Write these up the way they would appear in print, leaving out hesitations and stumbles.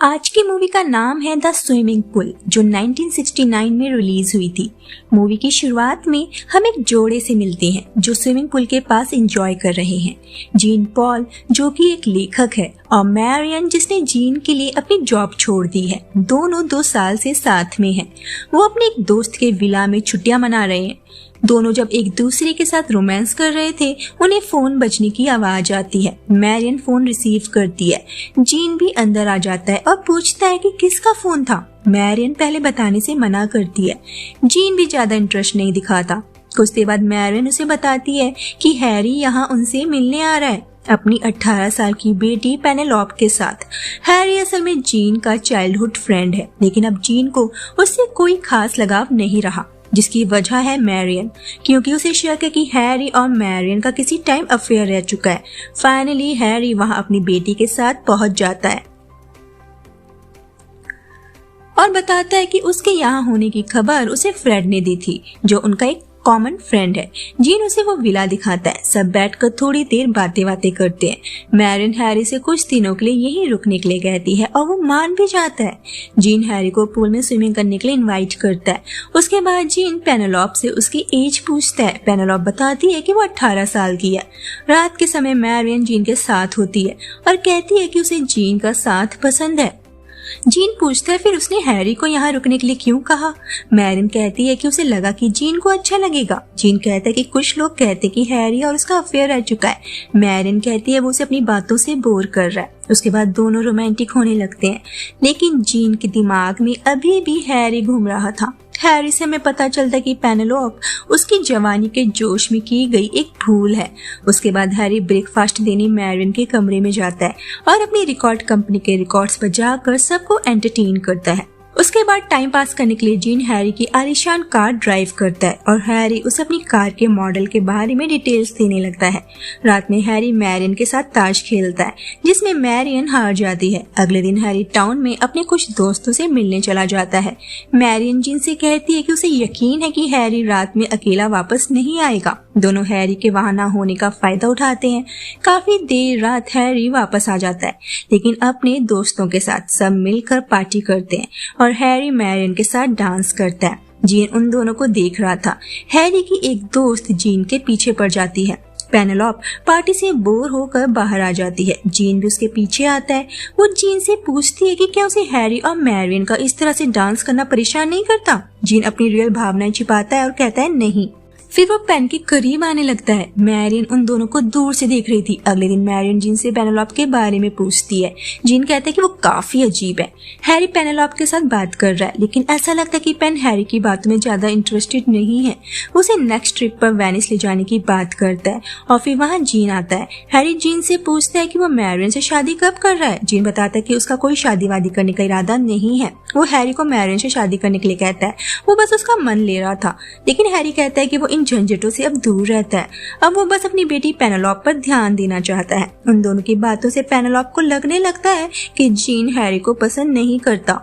आज की मूवी का नाम है द स्विमिंग पूल, जो 1969 में रिलीज हुई थी। मूवी की शुरुआत में हम एक जोड़े से मिलते हैं जो स्विमिंग पूल के पास एंजॉय कर रहे हैं। जीन पॉल जो कि एक लेखक है और मैरियन जिसने जीन के लिए अपनी जॉब छोड़ दी है। दोनों 2 साल से साथ में हैं। वो अपने एक दोस्त के विला में छुट्टियां मना रहे हैं। दोनों जब एक दूसरे के साथ रोमांस कर रहे थे, उन्हें फोन बजने की आवाज आती है। मैरियन फोन रिसीव करती है। जीन भी अंदर आ जाता है और पूछता है कि किसका फोन था। मैरियन पहले बताने से मना करती है। जीन भी ज्यादा इंटरेस्ट नहीं दिखाता। कुछ देर बाद मैरियन उसे बताती है कि हैरी यहाँ उनसे मिलने आ रहा है, अपनी 18 साल की बेटी पेनेलोप के साथ। हैरी असल में जीन का चाइल्डहुड फ्रेंड है, लेकिन अब जीन को उससे कोई खास लगाव नहीं रहा, जिसकी वजह है मैरियन, क्योंकि उसे शक है कि हैरी और मैरियन का किसी टाइम अफेयर रह चुका है। फाइनली हैरी वहां अपनी बेटी के साथ पहुंच जाता है और बताता है कि उसके यहाँ होने की खबर उसे फ्रेड ने दी थी, जो उनका एक कॉमन फ्रेंड है। जीन उसे वो विला दिखाता है। सब बैठकर थोड़ी देर बातें करते हैं। मैरियन हैरी से कुछ दिनों के लिए यहीं रुकने के लिए कहती है और वो मान भी जाता है। जीन हैरी को पूल में स्विमिंग करने के लिए इनवाइट करता है। उसके बाद जीन पेनेलोप से उसकी एज पूछता है। पेनेलोप बताती है कि वो 18 साल की है। रात के समय मैरियन जीन के साथ होती है और कहती है कि उसे जीन का साथ पसंद है। जीन पूछता है फिर उसने हैरी को यहाँ रुकने के लिए क्यों कहा। मैरियन कहती है कि उसे लगा कि जीन को अच्छा लगेगा। जीन कहता है कि कुछ लोग कहते कि हैरी और उसका अफेयर रह चुका है। मैरियन कहती है वो उसे अपनी बातों से बोर कर रहा है। उसके बाद दोनों रोमांटिक होने लगते हैं, लेकिन जीन के दिमाग में अभी भी हैरी घूम रहा था। हैरी से हमें पता चलता कि पेनेलोप उसकी जवानी के जोश में की गई एक भूल है। उसके बाद हैरी ब्रेकफास्ट देने मैरियन के कमरे में जाता है और अपनी रिकॉर्ड कंपनी के रिकॉर्ड्स बजाकर सबको एंटरटेन करता है। उसके बाद टाइम पास करने के लिए जीन हैरी की आलीशान कार ड्राइव करता है और हैरी उसे अपनी कार के मॉडल के बारे में डिटेल्स देने लगता है। रात में हैरी मैरियन के साथ ताश खेलता है, जिसमें मैरियन हार जाती है। अगले दिन हैरी टाउन में अपने कुछ दोस्तों से मिलने चला जाता है। मैरियन जीन से कहती है कि उसे यकीन है कि हैरी रात में अकेला वापस नहीं आएगा। दोनों हैरी के वहां ना होने का फायदा उठाते हैं। काफी देर रात हैरी वापस आ जाता है, लेकिन अपने दोस्तों के साथ सब मिलकर पार्टी करते हैं और हैरी मैरियन के साथ डांस करता है। जीन उन दोनों को देख रहा था। हैरी की एक दोस्त जीन के पीछे पड़ जाती है। पेनेलोप पार्टी से बोर होकर बाहर आ जाती है। जीन भी उसके पीछे आता है। वो जीन से पूछती है कि क्या उसे हैरी और मैरियन का इस तरह से डांस करना परेशान नहीं करता। जीन अपनी रियल भावनाएं छिपाता है और कहता है नहीं। फिर वो पेन के करीब आने लगता है। मैरियन उन दोनों को दूर से देख रही थी। अगले दिन मैरियन जीन से पेनेलोप के बारे में पूछती है। जीन कहता है कि वो काफी अजीब है। हैरी पेनेलोप के साथ बात कर रहा है, लेकिन ऐसा लगता है कि पेन हैरी की बातों में ज्यादा इंटरेस्टेड नहीं है। वो उसे नेक्स्ट ट्रिप पर वेनिस ले जाने की बात करता है और फिर वहाँ जीन आता है। हैरी जीन से पूछता है कि वो मैरियन से शादी कब कर रहा है। जीन बताता है कि उसका कोई शादी वादी करने का इरादा नहीं है। वो हैरी को मैरियन से शादी करने के लिए कहता है। वो बस उसका मन ले रहा था, लेकिन हैरी कहता है कि वो इन झंझटों से अब दूर रहता है। अब वो बस अपनी बेटी पेनेलोप पर ध्यान देना चाहता है। उन दोनों की बातों से पेनेलोप को लगने लगता है कि जीन हैरी को पसंद नहीं करता।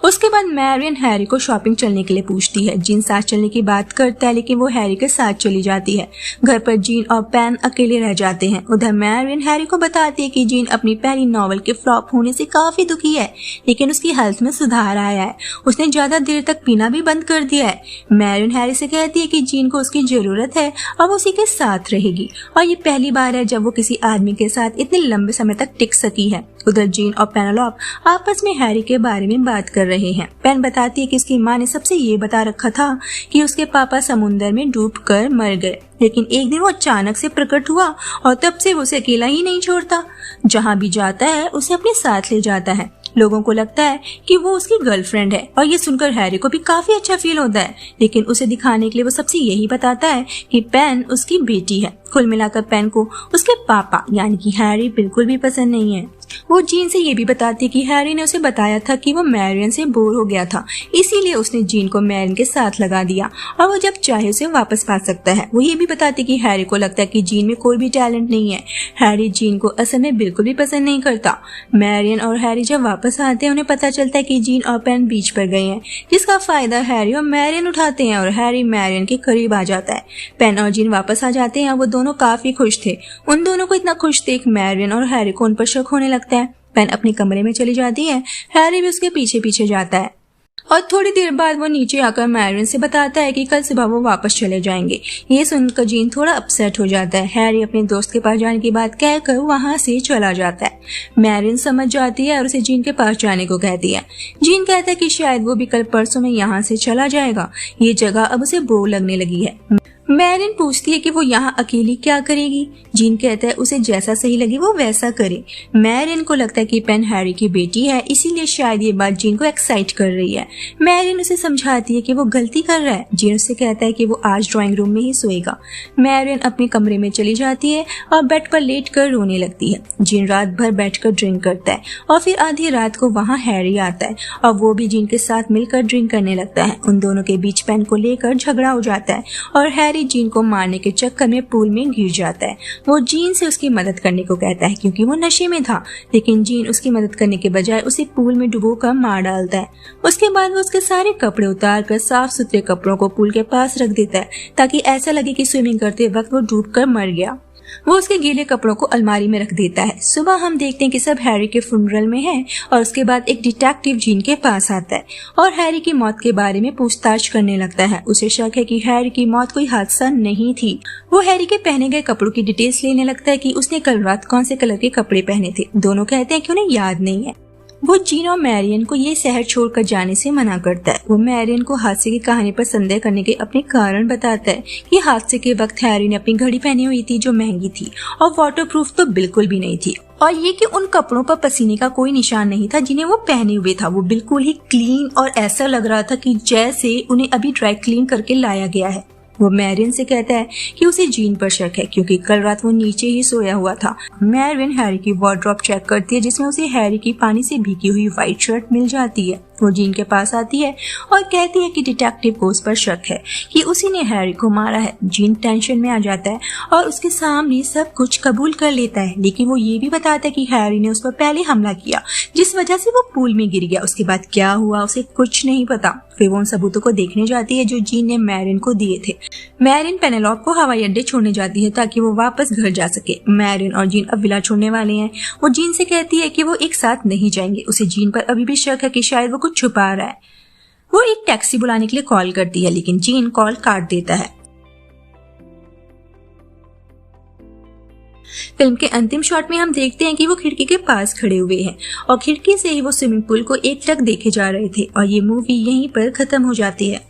उसके बाद मैरियन हैरी को शॉपिंग चलने के लिए पूछती है। जीन साथ चलने की बात करता है, लेकिन वो हैरी के साथ चली जाती है। घर पर जीन और पेन अकेले रह जाते हैं। उधर मैरियन हैरी को बताती है कि जीन अपनी पहली नॉवल के फ्लॉप होने से काफी दुखी है, लेकिन उसकी हेल्थ में सुधार आया है। उसने ज्यादा देर तक पीना भी बंद कर दिया है। मैरियन हैरी से कहती है कि जीन को उसकी जरूरत है और वो उसी के साथ रहेगी, और ये पहली बार है जब वो किसी आदमी के साथ इतने लंबे समय तक टिक सकी है। उधर जीन और पेनेलोप आपस में हैरी के बारे में बात कर रहे हैं। पेन बताती है कि उसकी माँ ने सबसे ये बता रखा था कि उसके पापा समुंदर में डूबकर मर गए, लेकिन एक दिन वो अचानक से प्रकट हुआ और तब से वो उसे अकेला ही नहीं छोड़ता। जहाँ भी जाता है उसे अपने साथ ले जाता है। लोगों को लगता है कि वो उसकी गर्लफ्रेंड है और ये सुनकर हैरी को भी काफी अच्छा फील होता है, लेकिन उसे दिखाने के लिए वो सबसे यही बताता है कि पेन उसकी बेटी है। कुल मिलाकर पेन को उसके पापा यानी कि हैरी बिल्कुल भी पसंद नहीं है। वो जीन से ये भी बताती है कि हैरी ने उसे बताया था कि वो मैरियन से बोर हो गया था, इसीलिए उसने जीन को मैरियन के साथ लगा दिया और वो जब चाहे उसे वापस पा सकता है। वो ये भी बताती है कि हैरी को लगता है कि जीन में कोई भी टैलेंट नहीं है। हैरी जीन को असल में बिल्कुल भी पसंद नहीं करता। मैरियन और हैरी जब वापस आते हैं, उन्हें पता चलता है कि जीन और पेन बीच पर गए हैं, जिसका फायदा हैरी और मैरियन उठाते हैं और हैरी मैरियन के करीब आ जाता है। पेन और जीन वापस आ जाते हैं। वो दोनों काफी खुश थे। उन दोनों को इतना खुश देख मैरियन और हैरी को उन पर शक होने लगता है। पेन अपने कमरे में चली जाती है। हैरी भी उसके पीछे पीछे जाता है और थोड़ी देर बाद वो नीचे आकर मैरियन से बताता है कि कल सुबह वो वापस चले जाएंगे। ये सुनकर जीन थोड़ा अपसेट हो जाता है। हैरी अपने दोस्त के पास जाने की बात कहकर वहां से चला जाता है। मैरियन समझ जाती है और उसे जीन के पास जाने को कहती है। जीन कहता है कि शायद वो भी कल परसों में यहाँ से चला जाएगा। ये जगह अब उसे बोर लगने लगी है। मैरियन पूछती है कि वो यहाँ अकेली क्या करेगी। जीन कहता है उसे जैसा सही लगे वो वैसा करे। मैरियन को लगता है कि पेन हैरी की बेटी है, इसीलिए शायद ये बात जीन को एक्साइट कर रही है। मैरियन उसे समझाती है कि वो गलती कर रहा है। जीन उससे कहता है कि वो आज ड्राइंग रूम में ही सोएगा। मैरियन अपने कमरे में चली जाती है और बेड पर लेट कर रोने लगती है। जीन रात भर बैठ कर ड्रिंक करता है और फिर आधी रात को वहाँ हैरी आता है और वो भी जीन के साथ मिलकर ड्रिंक करने लगता है। उन दोनों के बीच पेन को लेकर झगड़ा हो जाता है और हैरी जीन को मारने के चक्कर में पूल में गिर जाता है। वो जीन से उसकी मदद करने को कहता है क्योंकि वो नशे में था, लेकिन जीन उसकी मदद करने के बजाय उसे पूल में डुबोकर मार डालता है। उसके बाद वो उसके सारे कपड़े उतार कर साफ सुथरे कपड़ों को पूल के पास रख देता है ताकि ऐसा लगे कि स्विमिंग करते वक्त वो डूबकर मर गया। वो उसके गीले कपड़ों को अलमारी में रख देता है। सुबह हम देखते हैं कि सब हैरी के फुनरल में हैं और उसके बाद एक डिटेक्टिव जीन के पास आता है और हैरी की मौत के बारे में पूछताछ करने लगता है। उसे शक है कि हैरी की मौत कोई हादसा नहीं थी। वो हैरी के पहने गए कपड़ों की डिटेल्स लेने लगता है कि उसने कल रात कौन से कलर के कपड़े पहने थे। दोनों कहते हैं कि उन्हें याद नहीं है। वो जीन और मैरियन को ये शहर छोड़कर जाने से मना करता है। वो मैरियन को हादसे की कहानी पर संदेह करने के अपने कारण बताता है कि हादसे के वक्त हैरी ने अपनी घड़ी पहनी हुई थी जो महंगी थी और वाटरप्रूफ तो बिल्कुल भी नहीं थी, और ये कि उन कपड़ों पर पसीने का कोई निशान नहीं था जिन्हें वो पहने हुए था। वो बिल्कुल ही क्लीन और ऐसा लग रहा था कि जैसे उन्हें अभी ड्राई क्लीन करके लाया गया है। वो मैरियन से कहता है कि उसे जीन पर शक है क्योंकि कल रात वो नीचे ही सोया हुआ था। मैरियन हैरी की वार्डरोब चेक करती है जिसमें उसे हैरी की पानी से भीगी हुई व्हाइट शर्ट मिल जाती है। वो जीन के पास आती है और कहती है कि डिटेक्टिव को उस पर शक है कि उसी ने हैरी को मारा है। जीन टेंशन में आ जाता है और उसके सामने सब कुछ कबूल कर लेता है, लेकिन वो ये भी बताता है कि हैरी ने उस पर पहले हमला किया जिस वजह से वो पूल में गिर गया। उसके बाद क्या हुआ उसे कुछ नहीं पता। फिर वो उन सबूतों को देखने जाती है जो जीन ने मैरियन को दिए थे। मैरियन पेनेलोप को हवाई अड्डे छोड़ने जाती है ताकि वो वापस घर जा सके। मैरियन और जीन अब विला छोड़ने वाले हैं। वो जीन से कहती है कि वो एक साथ नहीं जाएंगे। उसे जीन पर अभी भी शक है कि शायद वो कुछ छुपा रहा है। वो एक टैक्सी बुलाने के लिए कॉल करती है, लेकिन जीन कॉल काट देता है। फिल्म के अंतिम शॉट में हम देखते हैं कि वो खिड़की के पास खड़े हुए हैं और खिड़की से ही वो स्विमिंग पूल को एक टक देखे जा रहे थे और ये मूवी यहीं पर खत्म हो जाती है।